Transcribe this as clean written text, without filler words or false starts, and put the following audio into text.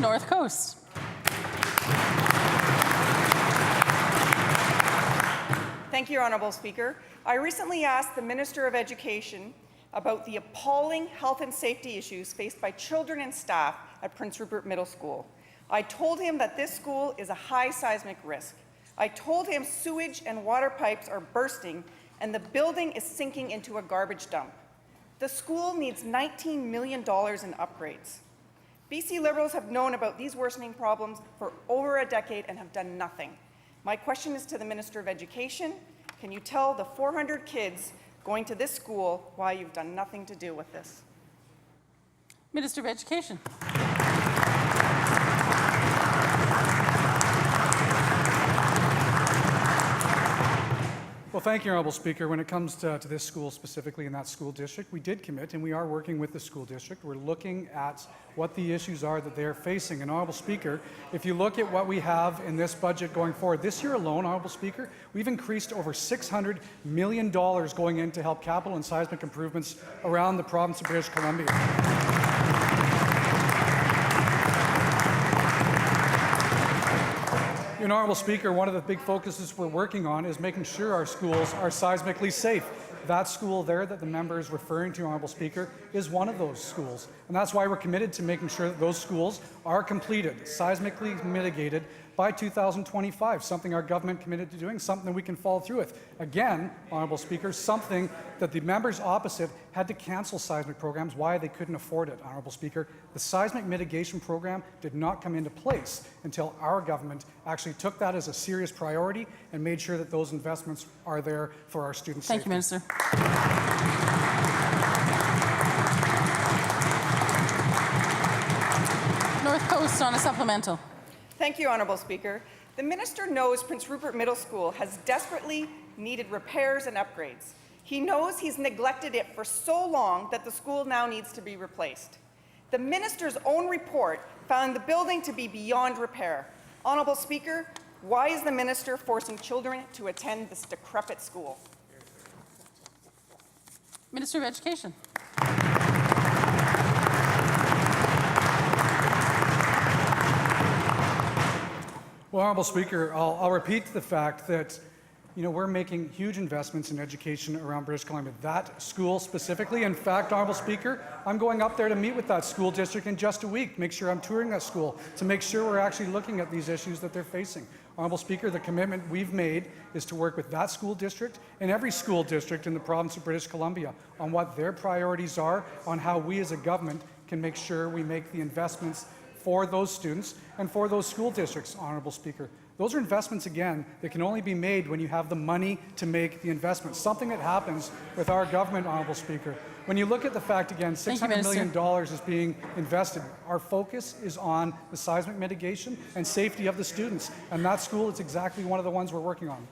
North Coast. Thank you, Honourable Speaker. I recently asked the Minister of Education about the appalling health and safety issues faced by children and staff at Prince Rupert Middle School. I told him that this school is a high seismic risk. I told him sewage and water pipes are bursting and the building is sinking into a garbage dump. The school needs $19 million in upgrades. BC Liberals have known about these worsening problems for over a decade and have done nothing. My question is to the Minister of Education. Can you tell the 400 kids going to this school why you've done nothing to do with this? Minister of Education. Well, thank you, Honourable Speaker. When it comes to this school specifically in that school district, we did commit and we are working with the school district. We're looking at what the issues are that they're facing. And Honourable Speaker, if you look at what we have in this budget going forward, this year alone, Honourable Speaker, we've increased over $600 million going in to help capital and seismic improvements around the province of British Columbia. Honourable Speaker, one of the big focuses we're working on is making sure our schools are seismically safe. That school there that the member is referring to, Honourable Speaker, is one of those schools. And that's why we're committed to making sure that those schools are completed, seismically mitigated by 2025, something our government committed to doing, something that we can follow through with. Again, Honourable Speaker, something that the members opposite had to cancel seismic programs, why they couldn't afford it, Honourable Speaker. The seismic mitigation program did not come into place until our government actually took that as a serious priority and made sure that those investments are there for our students' Thank safety. you, Minister. North Coast on a supplemental. Thank you, Honourable Speaker. The Minister knows Prince Rupert Middle School has desperately needed repairs and upgrades. He knows he's neglected it for so long that the school now needs to be replaced. The Minister's own report found the building to be beyond repair. Honourable Speaker, why is the Minister forcing children to attend this decrepit school? Minister of Education. Well, Honourable Speaker, I'll repeat the fact that we're making huge investments in education around British Columbia. That school specifically, in fact, Honourable Speaker, I'm going up there to meet with that school district in just a week, make sure I'm touring that school, to make sure we're actually looking at these issues that they're facing. Honourable Speaker, the commitment we've made is to work with that school district and every school district in the province of British Columbia on what their priorities are, on how we as a government can make sure we make the investments for those students and for those school districts, Honourable Speaker. Those are investments, again, that can only be made when you have the money to make the investments, something that happens with our government, Honourable Speaker. When you look at the fact, again, $600 million is being invested, our focus is on the seismic mitigation and safety of the students, and that school is exactly one of the ones we're working on.